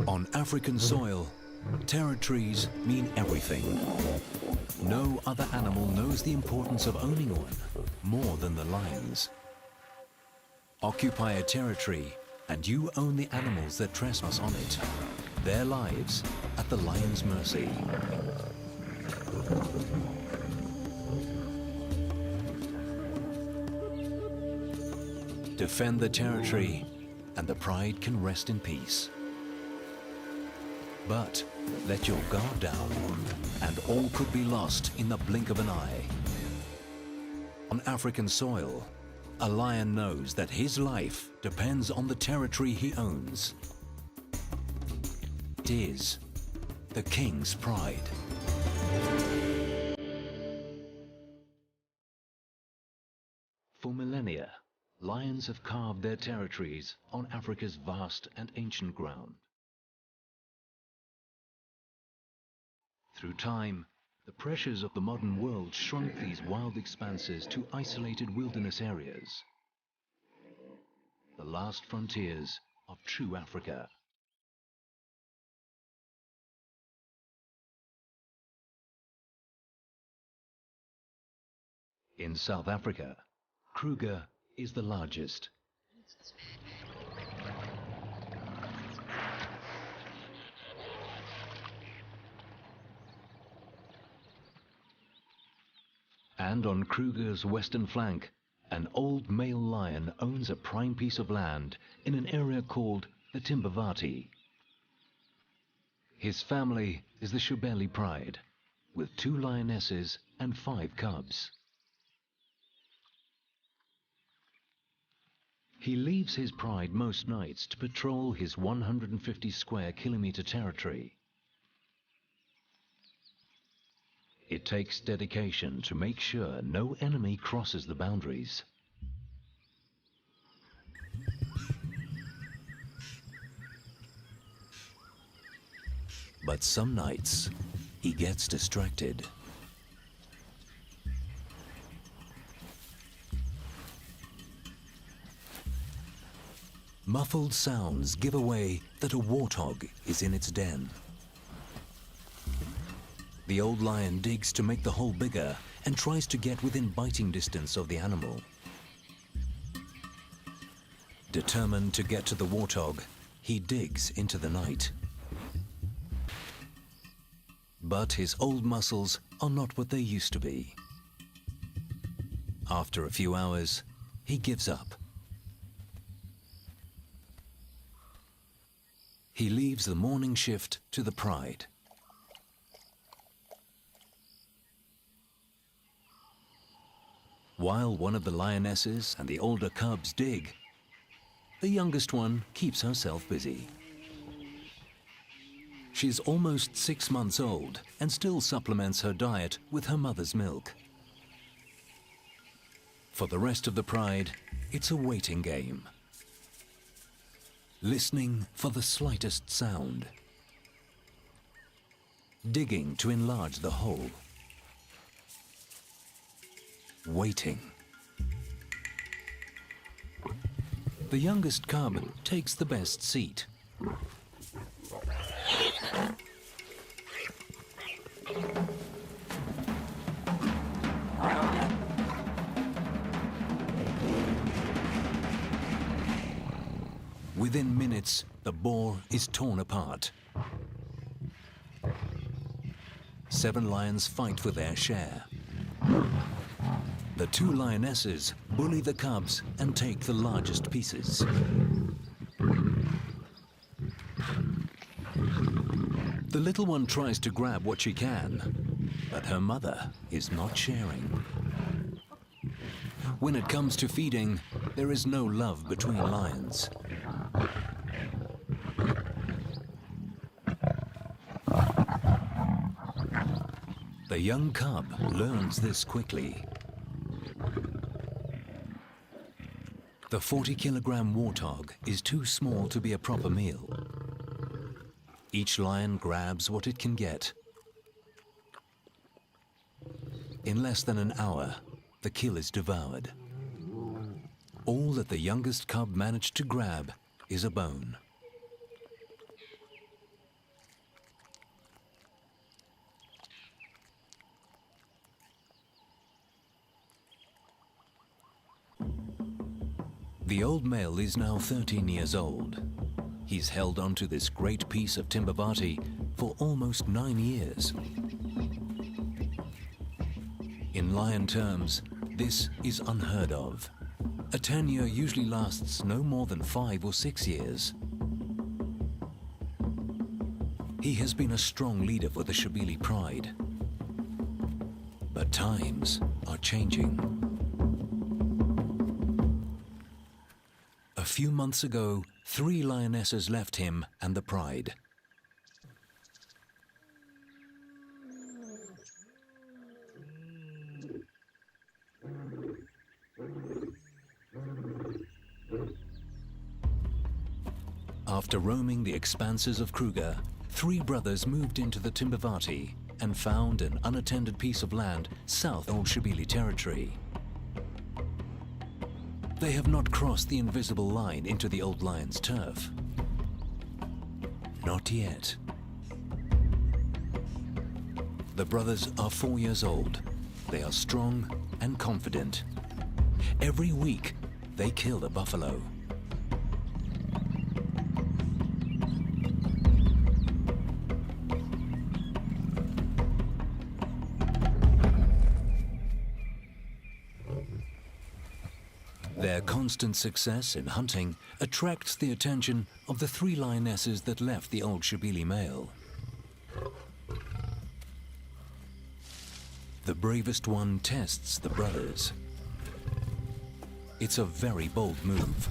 On African soil, territories mean everything. No other animal knows the importance of owning one more than the lions. Occupy a territory and you own the animals that trespass on it, their lives at the lion's mercy. Defend the territory and the pride can rest in peace. But let your guard down and all could be lost in the blink of an eye. On African soil, a lion knows that his life depends on the territory he owns. It is the king's pride. For millennia, lions have carved their territories on Africa's vast and ancient ground. Through time, the pressures of the modern world shrunk these wild expanses to isolated wilderness areas, the last frontiers of true Africa. In South Africa, Kruger is the largest. And on Kruger's western flank, an old male lion owns a prime piece of land in an area called the Timbavati. His family is the Shubeli pride, with 2 lionesses and 5 cubs. He leaves his pride most nights to patrol his 150 square kilometer territory. It takes dedication to make sure no enemy crosses the boundaries. But some nights, he gets distracted. Muffled sounds give away that a warthog is in its den. The old lion digs to make the hole bigger and tries to get within biting distance of the animal. Determined to get to the warthog, he digs into the night. But his old muscles are not what they used to be. After a few hours, he gives up. He leaves the morning shift to the pride. While one of the lionesses and the older cubs dig, the youngest one keeps herself busy. She's almost 6 months old and still supplements her diet with her mother's milk. For the rest of the pride, it's a waiting game. Listening for the slightest sound. Digging to enlarge the hole. Waiting. The youngest cub takes the best seat. Within minutes, the boar is torn apart. 7 lions fight for their share. The 2 lionesses bully the cubs and take the largest pieces. The little one tries to grab what she can, but her mother is not sharing. When it comes to feeding, there is no love between lions. The young cub learns this quickly. The 40-kilogram warthog is too small to be a proper meal. Each lion grabs what it can get. In less than an hour, the kill is devoured. All that the youngest cub managed to grab is a bone. The old male is now 13 years old. He's held onto this great piece of Timbavati for almost 9 years. In lion terms, this is unheard of. A tenure usually lasts no more than 5 or 6 years. He has been a strong leader for the Shabili pride. But times are changing. A few months ago, 3 lionesses left him and the pride. After roaming the expanses of Kruger, 3 brothers moved into the Timbavati and found an unattended piece of land south of Old Shabili territory. They have not crossed the invisible line into the old lion's turf. Not yet. The brothers are 4 years old. They are strong and confident. Every week, they kill a buffalo. Their constant success in hunting attracts the attention of the 3 lionesses that left the old Shabili male. The bravest one tests the brothers. It's a very bold move.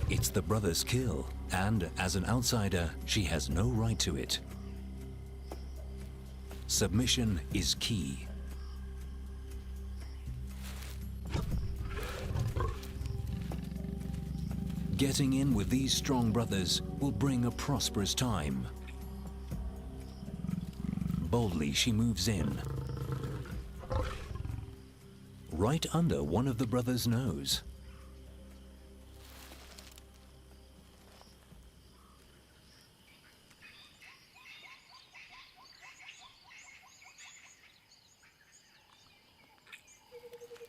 It's the brother's kill, and as an outsider, she has no right to it. Submission is key. Getting in with these strong brothers will bring a prosperous time. Boldly she moves in, right under one of the brothers' nose.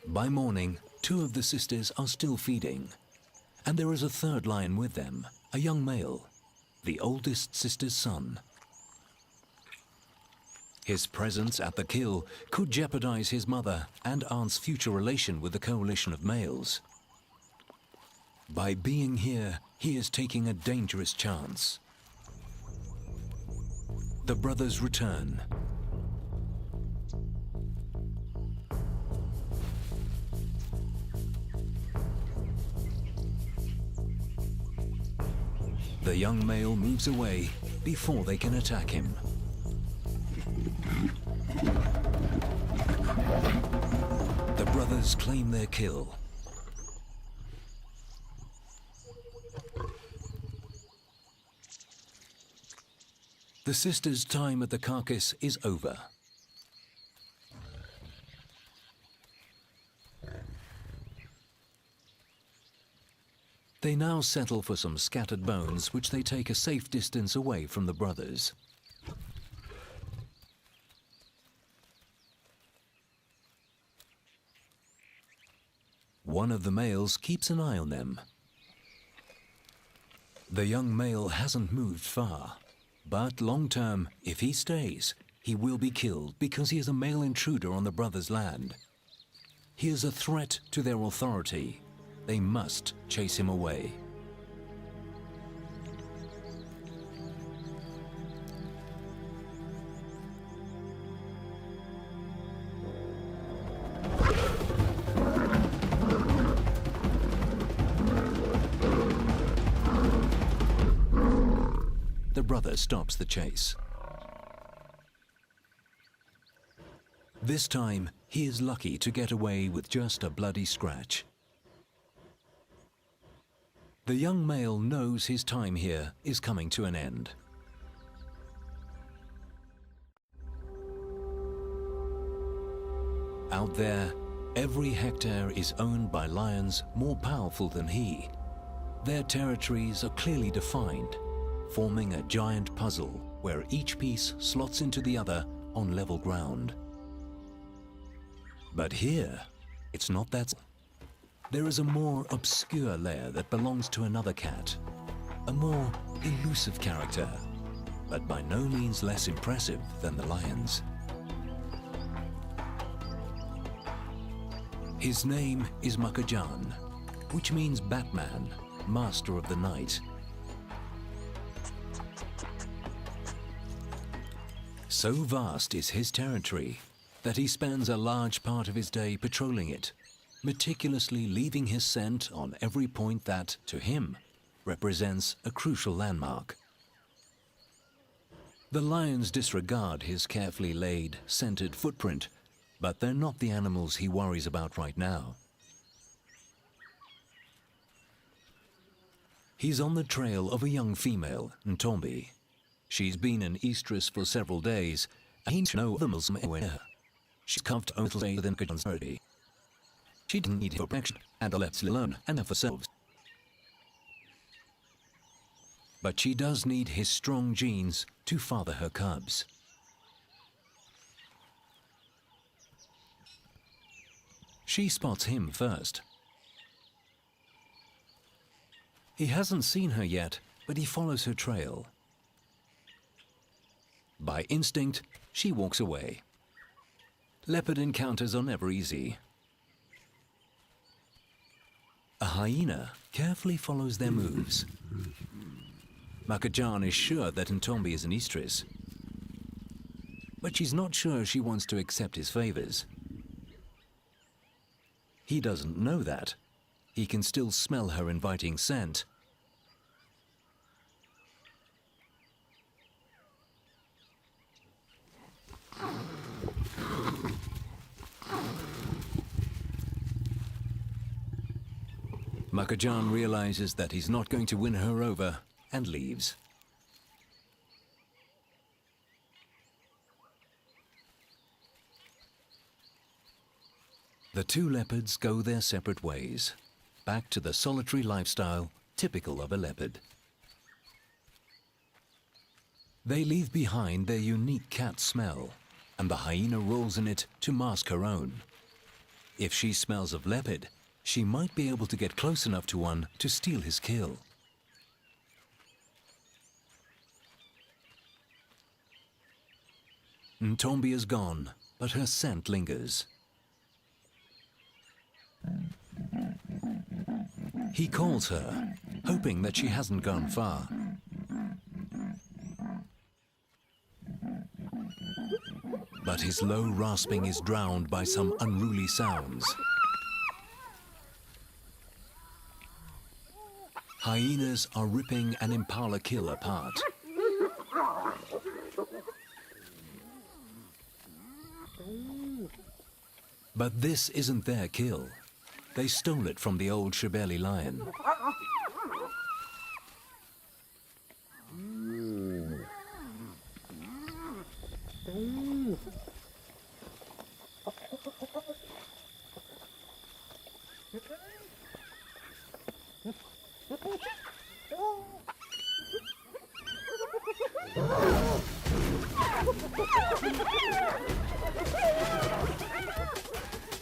By morning, 2 of the sisters are still feeding. And there is a 3rd lion with them, a young male, the oldest sister's son. His presence at the kill could jeopardize his mother and aunt's future relation with the coalition of males. By being here, he is taking a dangerous chance. The brothers return. The young male moves away before they can attack him. The brothers claim their kill. The sisters' time at the carcass is over. They now settle for some scattered bones, which they take a safe distance away from the brothers. One of the males keeps an eye on them. The young male hasn't moved far, but long term, if he stays, he will be killed because he is a male intruder on the brothers' land. He is a threat to their authority. They must chase him away. The brother stops the chase. This time, he is lucky to get away with just a bloody scratch. The young male knows his time here is coming to an end. Out there, every hectare is owned by lions more powerful than he. Their territories are clearly defined, forming a giant puzzle where each piece slots into the other on level ground. But here, it's not that. There is a more obscure layer that belongs to another cat, a more elusive character, but by no means less impressive than the lions. His name is Makajan, which means Batman, Master of the Night. So vast is his territory that he spends a large part of his day patrolling it, meticulously leaving his scent on every point that, to him, represents a crucial landmark. The lions disregard his carefully laid, scented footprint, but they're not the animals he worries about right now. He's on the trail of a young female, Ntombi. She's been in estrus for several days, and he knows the Muslim anywhere. She's carved a little within Kajan's territory. She didn't need her protection, and left alone and have herself. But she does need his strong genes to father her cubs. She spots him first. He hasn't seen her yet, but he follows her trail. By instinct, she walks away. Leopard encounters are never easy. A hyena carefully follows their moves. Makajan is sure that Ntombi is an estrus, but she's not sure she wants to accept his favors. He doesn't know that. He can still smell her inviting scent. Makajan realizes that he's not going to win her over and leaves. The two leopards go their separate ways, back to the solitary lifestyle typical of a leopard. They leave behind their unique cat smell, and the hyena rolls in it to mask her own. If she smells of leopard, she might be able to get close enough to one to steal his kill. Ntombi is gone, but her scent lingers. He calls her, hoping that she hasn't gone far. But his low rasping is drowned by some unruly sounds. Hyenas are ripping an impala kill apart. But this isn't their kill. They stole it from the old Shibeli lion.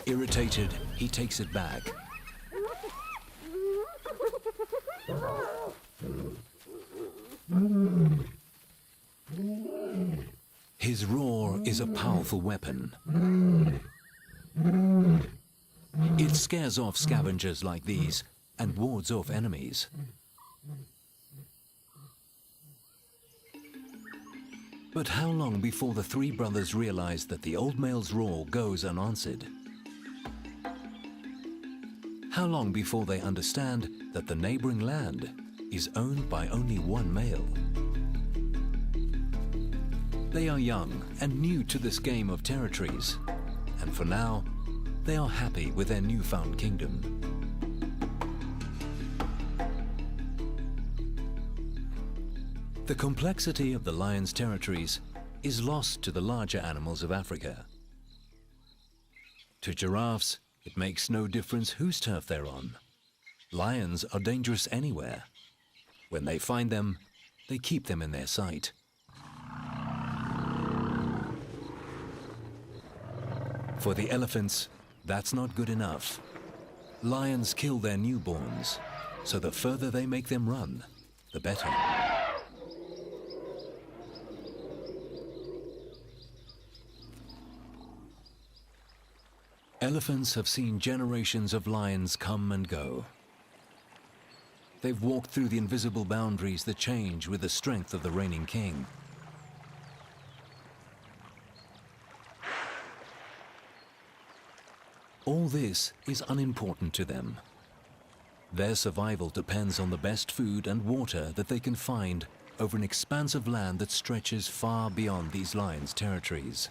Irritated, he takes it back. His roar is a powerful weapon. It scares off scavengers like these and wards off enemies. But how long before the three brothers realize that the old male's roar goes unanswered? How long before they understand that the neighboring land is owned by only one male? They are young and new to this game of territories, and for now, they are happy with their newfound kingdom. The complexity of the lion's territories is lost to the larger animals of Africa. To giraffes, it makes no difference whose turf they're on. Lions are dangerous anywhere. When they find them, they keep them in their sight. For the elephants, that's not good enough. Lions kill their newborns, so the further they make them run, the better. Elephants have seen generations of lions come and go. They've walked through the invisible boundaries that change with the strength of the reigning king. All this is unimportant to them. Their survival depends on the best food and water that they can find over an expanse of land that stretches far beyond these lions' territories.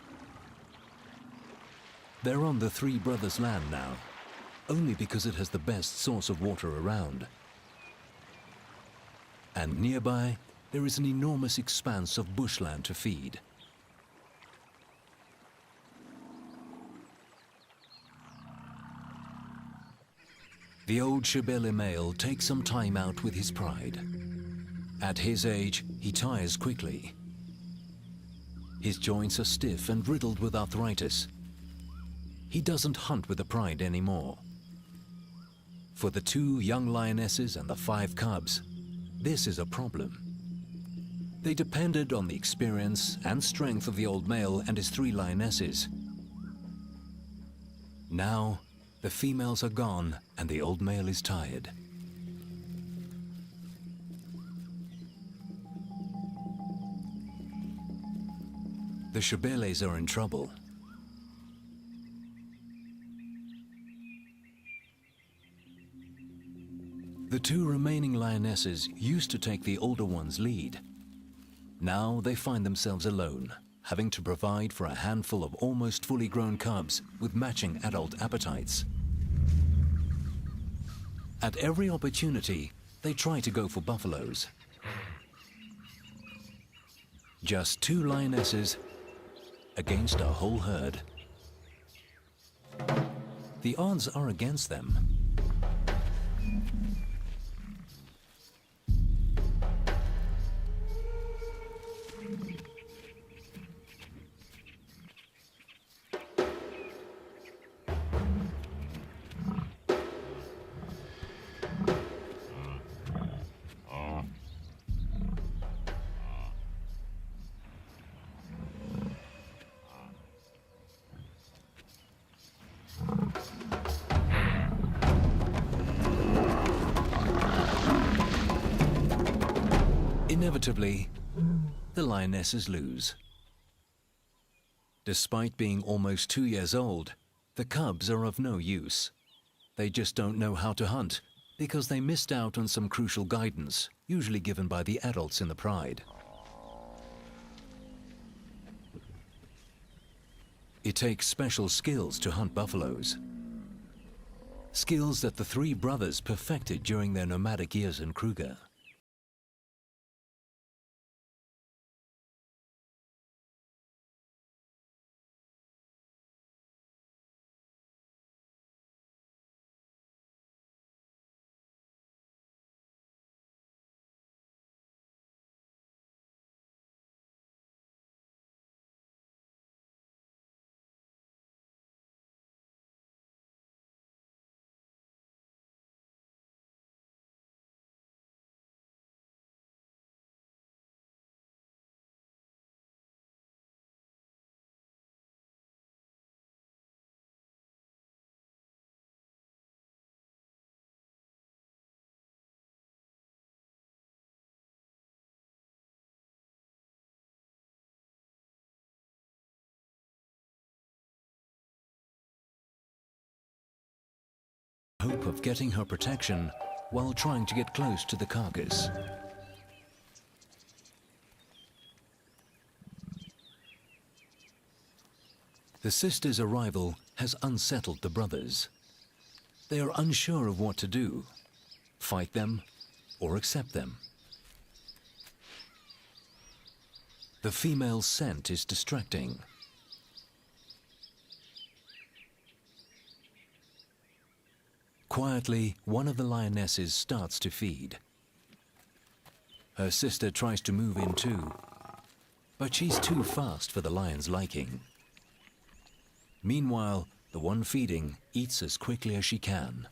They're on the three brothers' land now, only because it has the best source of water around. And nearby, there is an enormous expanse of bushland to feed. The old Shebele male takes some time out with his pride. At his age, he tires quickly. His joints are stiff and riddled with arthritis. He doesn't hunt with the pride anymore. For the 2 young lionesses and the 5 cubs, this is a problem. They depended on the experience and strength of the old male and his 3 lionesses. Now, the females are gone and the old male is tired. The Shebeles are in trouble. The 2 remaining lionesses used to take the older one's lead. Now they find themselves alone, having to provide for a handful of almost fully grown cubs with matching adult appetites. At every opportunity, they try to go for buffaloes. Just 2 lionesses against a whole herd. The odds are against them. Inevitably, the lionesses lose. Despite being almost 2 years old, the cubs are of no use. They just don't know how to hunt because they missed out on some crucial guidance, usually given by the adults in the pride. It takes special skills to hunt buffaloes. Skills that the 3 brothers perfected during their nomadic years in Kruger. Hope of getting her protection while trying to get close to the carcass. The sisters' arrival has unsettled the brothers. They are unsure of what to do, fight them or accept them. The female scent is distracting. Quietly, one of the lionesses starts to feed. Her sister tries to move in too, but she's too fast for the lion's liking. Meanwhile, the one feeding eats as quickly as she can.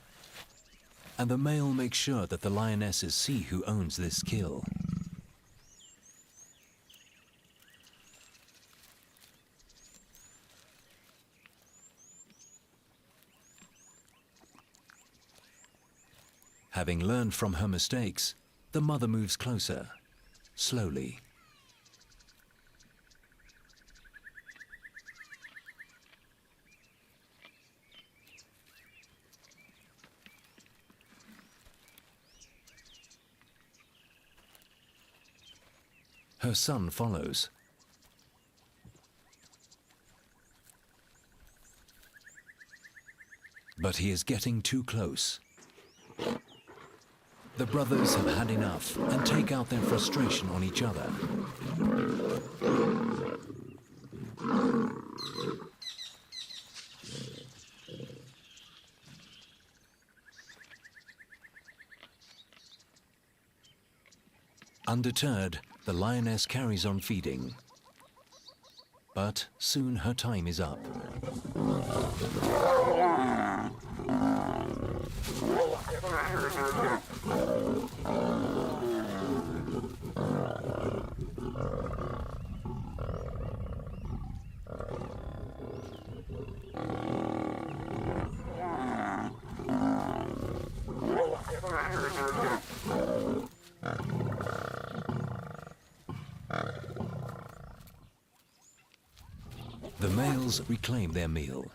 And the male makes sure that the lionesses see who owns this kill. Having learned from her mistakes, the mother moves closer, slowly. Her son follows. But he is getting too close. The brothers have had enough and take out their frustration on each other. Undeterred, the lioness carries on feeding. But soon her time is up. The males reclaim their meal.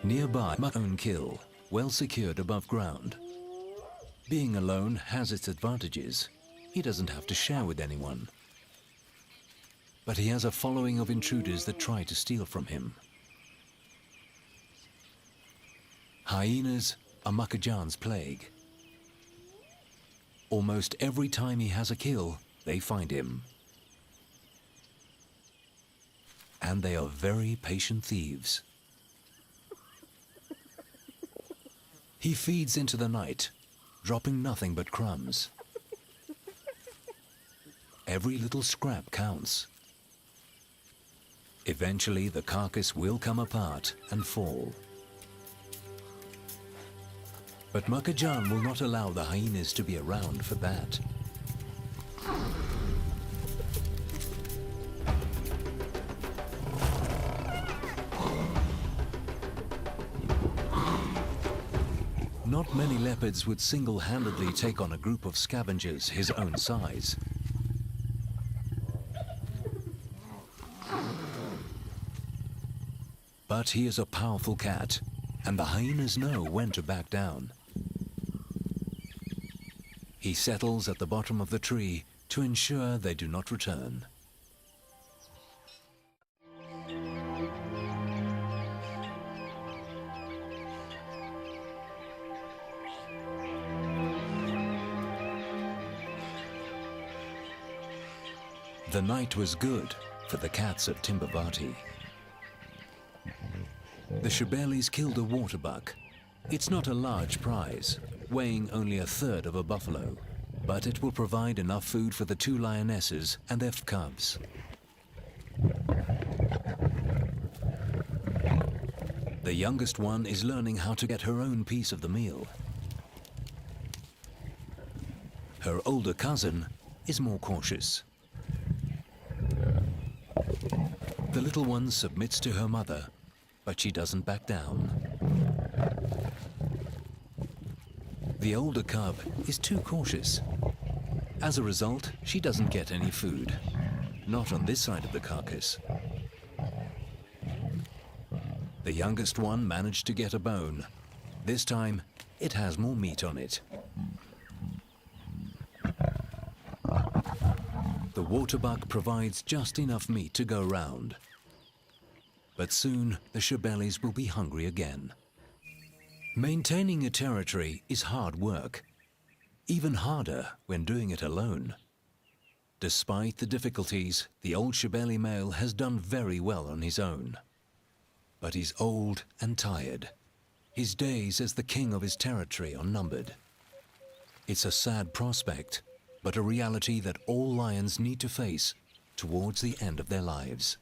Nearby, my own kill, well secured above ground. Being alone has its advantages. He doesn't have to share with anyone. But he has a following of intruders that try to steal from him. Hyenas are Makajan's plague. Almost every time he has a kill, they find him. And they are very patient thieves. He feeds into the night, dropping nothing but crumbs. Every little scrap counts. Eventually, the carcass will come apart and fall. But Makajan will not allow the hyenas to be around for that. Not many leopards would single-handedly take on a group of scavengers his own size. But he is a powerful cat, and the hyenas know when to back down. He settles at the bottom of the tree to ensure they do not return. The night was good for the cats of Timbavati. The Shebelis killed a waterbuck. It's not a large prize, weighing only a third of a buffalo, but it will provide enough food for the two lionesses and their cubs. The youngest one is learning how to get her own piece of the meal. Her older cousin is more cautious. The little one submits to her mother, but she doesn't back down. The older cub is too cautious. As a result, she doesn't get any food. Not on this side of the carcass. The youngest one managed to get a bone. This time, it has more meat on it. The waterbuck provides just enough meat to go round. But soon, the Shebelis will be hungry again. Maintaining a territory is hard work, even harder when doing it alone. Despite the difficulties, the old Shibeli male has done very well on his own. But he's old and tired. His days as the king of his territory are numbered. It's a sad prospect, but a reality that all lions need to face towards the end of their lives.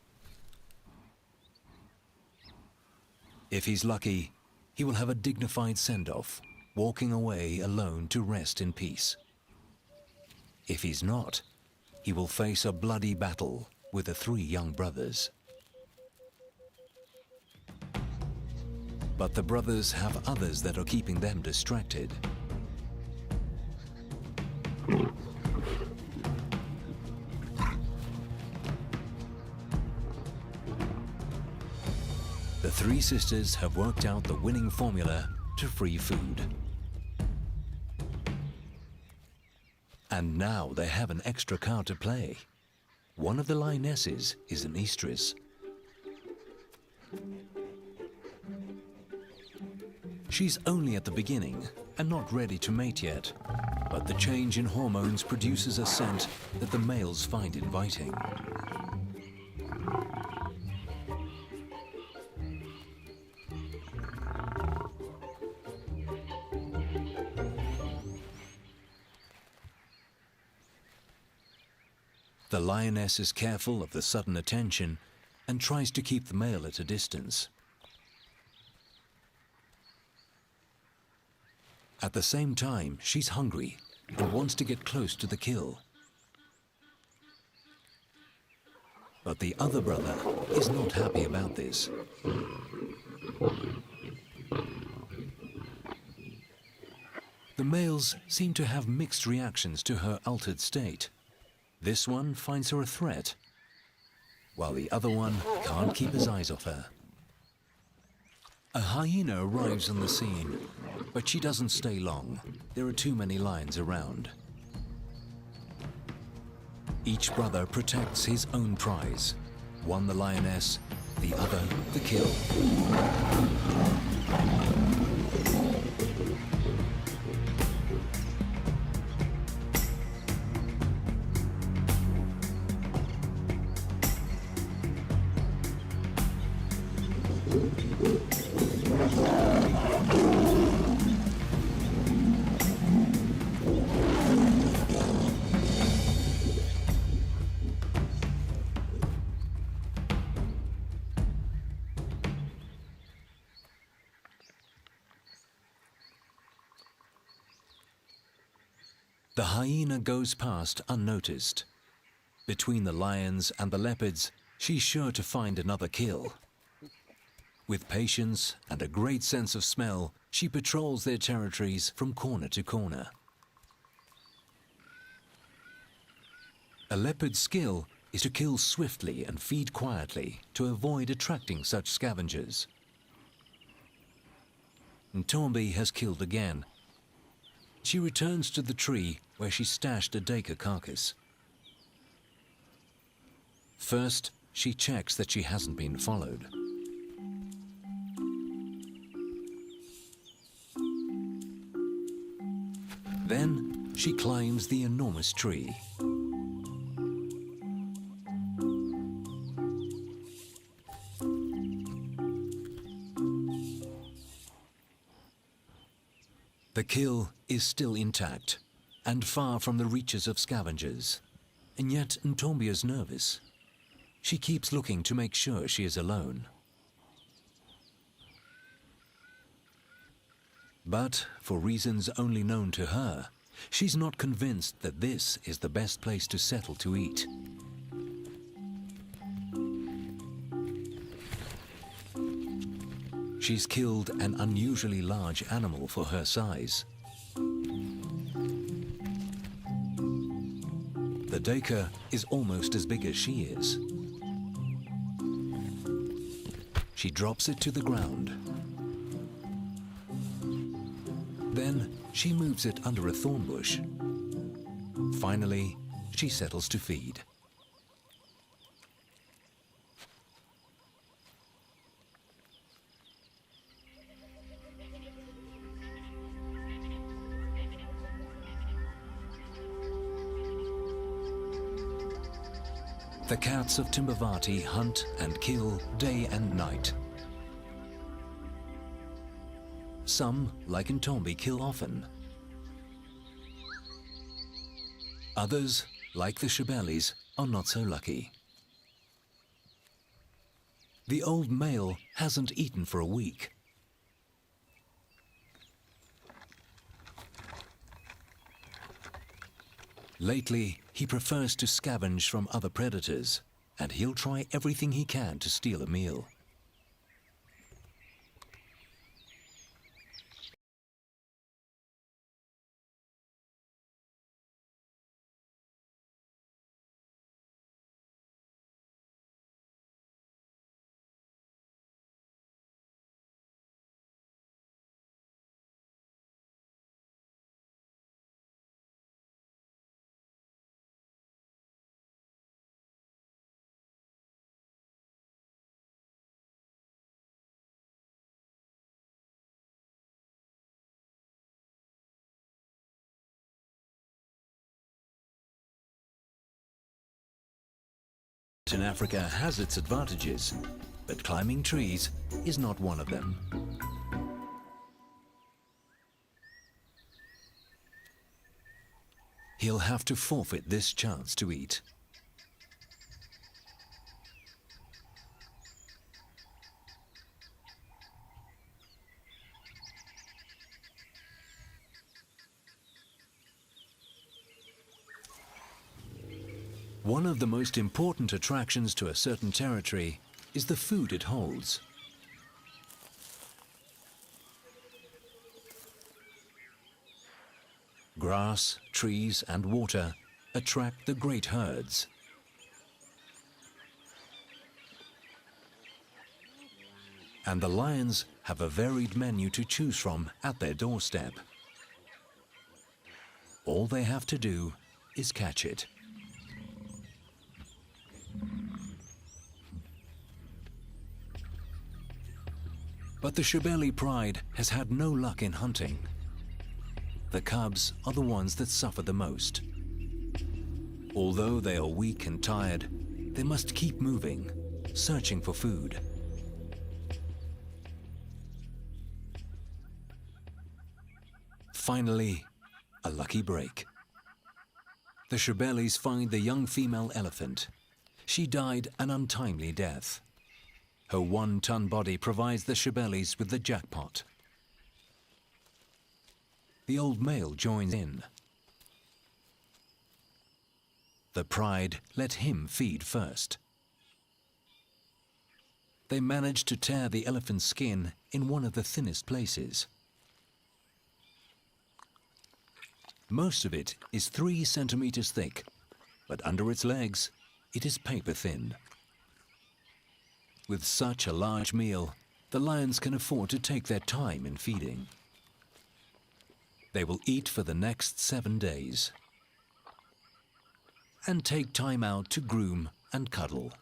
If he's lucky, he will have a dignified send-off, walking away alone to rest in peace. If he's not, he will face a bloody battle with the 3 young brothers. But the brothers have others that are keeping them distracted. The 3 sisters have worked out the winning formula to free food. And now they have an extra card to play. One of the lionesses is an estrus. She's only at the beginning and not ready to mate yet, but the change in hormones produces a scent that the males find inviting. The lioness is careful of the sudden attention and tries to keep the male at a distance. At the same time, she's hungry and wants to get close to the kill. But the other brother is not happy about this. The males seem to have mixed reactions to her altered state. This one finds her a threat, while the other one can't keep his eyes off her. A hyena arrives on the scene, but she doesn't stay long. There are too many lions around. Each brother protects his own prize. One the lioness, the other the kill. The hyena goes past unnoticed. Between the lions and the leopards, she's sure to find another kill. With patience and a great sense of smell, she patrols their territories from corner to corner. A leopard's skill is to kill swiftly and feed quietly to avoid attracting such scavengers. Ntombi has killed again. She returns to the tree where she stashed a Dacre carcass. First, she checks that she hasn't been followed. Then, she climbs the enormous tree. The kill is still intact and far from the reaches of scavengers. And yet Ntombi is nervous. She keeps looking to make sure she is alone. But, for reasons only known to her, she's not convinced that this is the best place to settle to eat. She's killed an unusually large animal for her size. The Dacre is almost as big as she is. She drops it to the ground. Then she moves it under a thorn bush. Finally, she settles to feed. The cats of Timbavati hunt and kill day and night. Some, like in Tombi, kill often. Others, like the Shebelis, are not so lucky. The old male hasn't eaten for a week. Lately, he prefers to scavenge from other predators, and he'll try everything he can to steal a meal. In Africa has its advantages, but climbing trees is not one of them. He'll have to forfeit this chance to eat. One of the most important attractions to a certain territory is the food it holds. Grass, trees, and water attract the great herds. And the lions have a varied menu to choose from at their doorstep. All they have to do is catch it. But the Shebeli pride has had no luck in hunting. The cubs are the ones that suffer the most. Although they are weak and tired, they must keep moving, searching for food. Finally, a lucky break. The Shebelis find the young female elephant. She died an untimely death. Her 1-ton body provides the Shebelis with the jackpot. The old male joins in. The pride let him feed first. They manage to tear the elephant's skin in one of the thinnest places. Most of it is 3 centimeters thick, but under its legs, it is paper thin. With such a large meal, the lions can afford to take their time in feeding. They will eat for the next 7 days and take time out to groom and cuddle.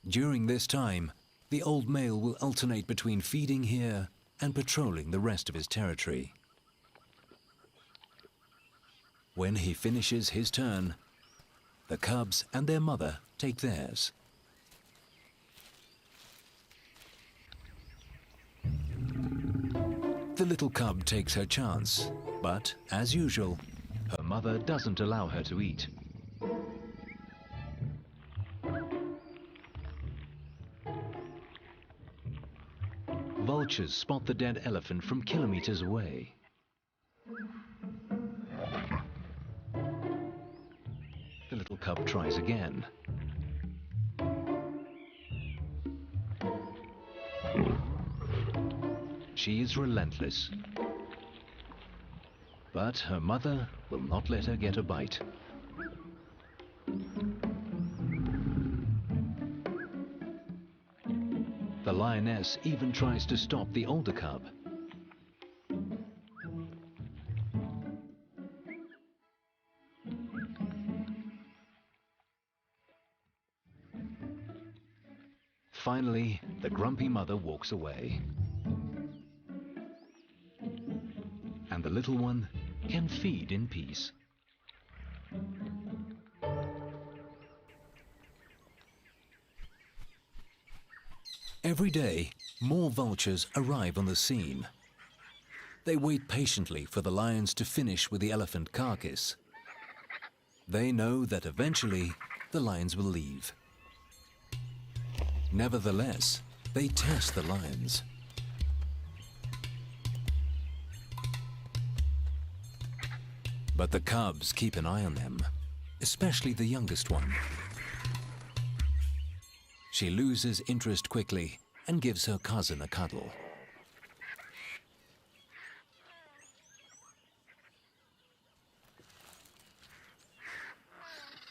During this time, the old male will alternate between feeding here and patrolling the rest of his territory. When he finishes his turn, the cubs and their mother take theirs. The little cub takes her chance, but, as usual, her mother doesn't allow her to eat. Vultures spot the dead elephant from kilometers away. The little cub tries again. She is relentless. But her mother will not let her get a bite. The lioness even tries to stop the older cub. Finally, the grumpy mother walks away. And the little one can feed in peace. Every day, more vultures arrive on the scene. They wait patiently for the lions to finish with the elephant carcass. They know that eventually the lions will leave. Nevertheless, they test the lions. But the cubs keep an eye on them, especially the youngest one. She loses interest quickly and gives her cousin a cuddle.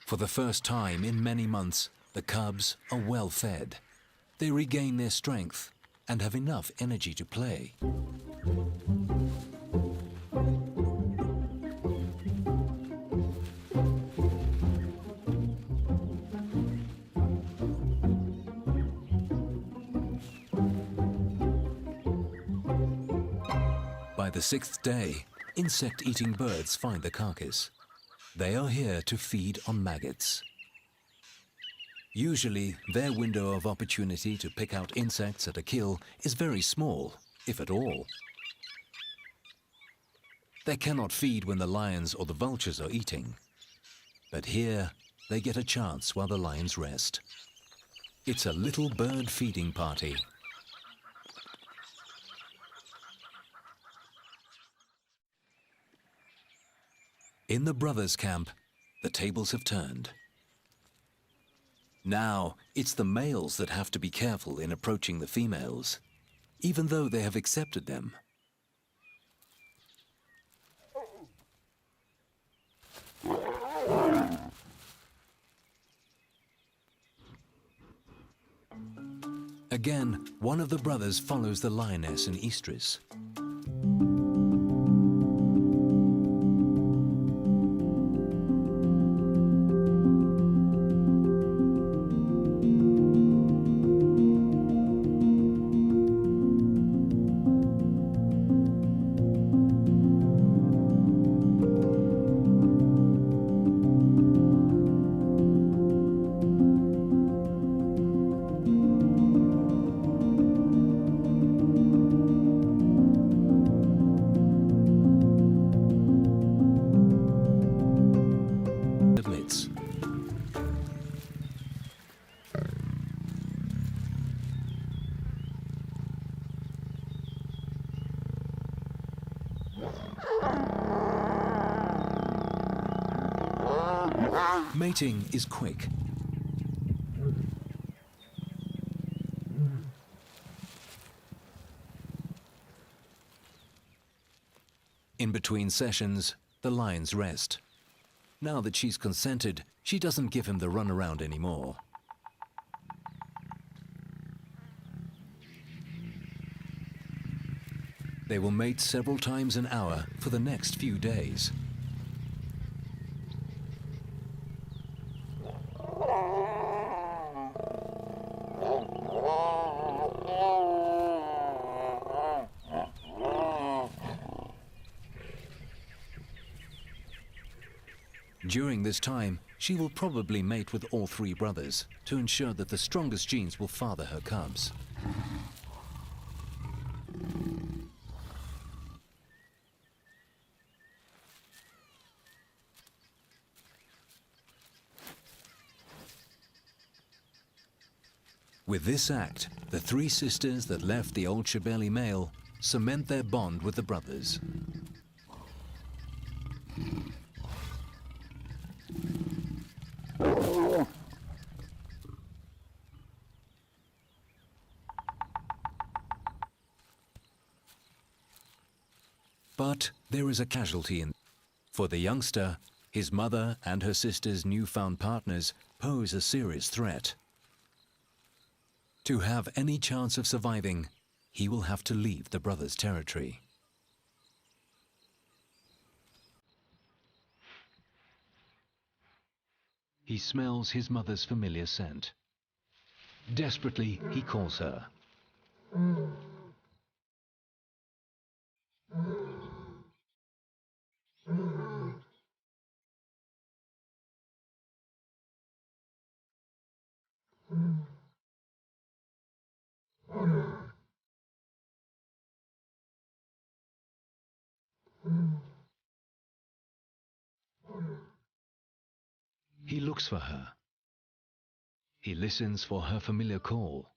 For the first time in many months, the cubs are well fed. They regain their strength and have enough energy to play. By the sixth day, insect-eating birds find the carcass. They are here to feed on maggots. Usually, their window of opportunity to pick out insects at a kill is very small, if at all. They cannot feed when the lions or the vultures are eating. But here, they get a chance while the lions rest. It's a little bird feeding party. In the brothers' camp, the tables have turned. Now, it's the males that have to be careful in approaching the females, even though they have accepted them. Again, one of the brothers follows the lioness and estrus. Admits. Mating is quick. In between sessions, the lions rest. Now that she's consented, she doesn't give him the runaround anymore. They will mate several times an hour for the next few days. During this time, she will probably mate with all three brothers to ensure that the strongest genes will father her cubs. With this act, the three sisters that left the old Shebeli male cement their bond with the brothers. But there is a casualty for the youngster. His mother and her sister's newfound partners pose a serious threat. To have any chance of surviving, he will have to leave the brothers' territory. He smells his mother's familiar scent. Desperately, he calls her. He looks for her. He listens for her familiar call.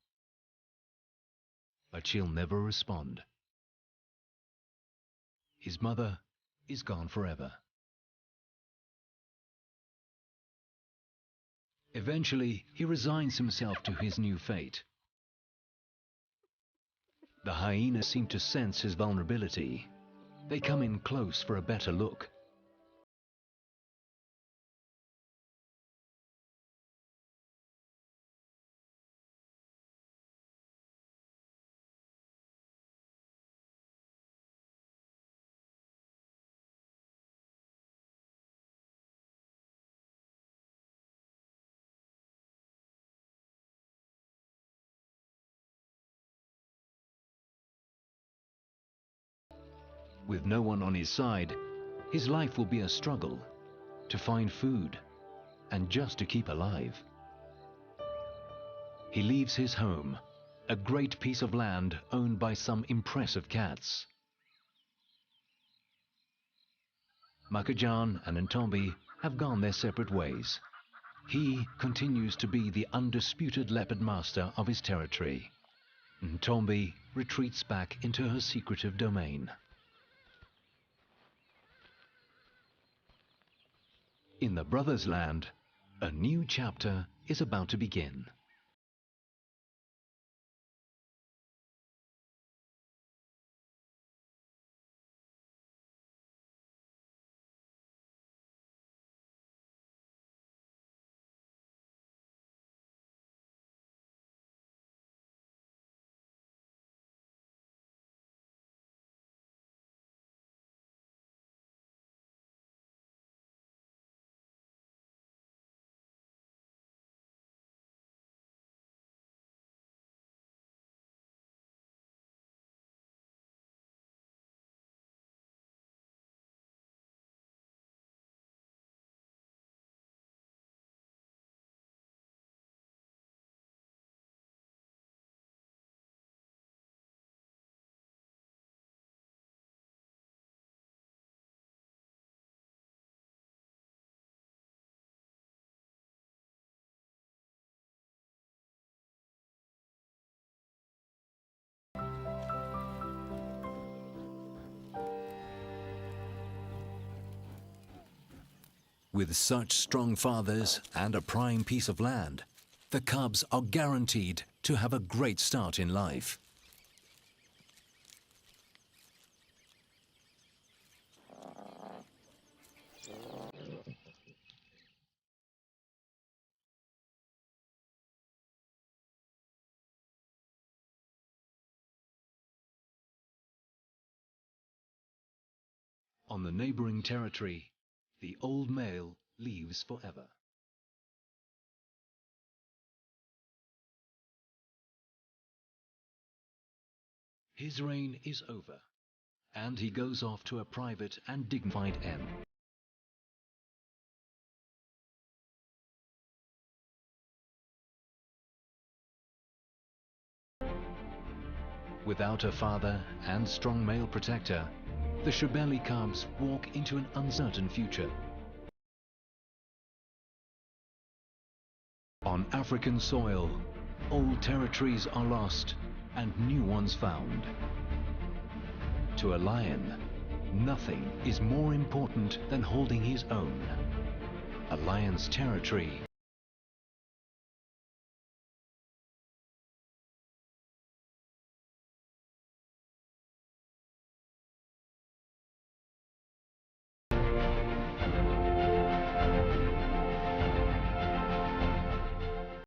But she'll never respond. His mother is gone forever. Eventually, he resigns himself to his new fate. The hyenas seem to sense his vulnerability. They come in close for a better look. With no one on his side, his life will be a struggle to find food and just to keep alive. He leaves his home, a great piece of land owned by some impressive cats. Makajan and Ntombi have gone their separate ways. He continues to be the undisputed leopard master of his territory. Ntombi retreats back into her secretive domain. In the Brothers' Land, a new chapter is about to begin. With such strong fathers and a prime piece of land, the cubs are guaranteed to have a great start in life. On the neighboring territory, the old male leaves forever. His reign is over, and he goes off to a private and dignified end. Without a father and strong male protector, the Shebeli cubs walk into an uncertain future. On African soil, old territories are lost and new ones found. To a lion, nothing is more important than holding his own. A lion's territory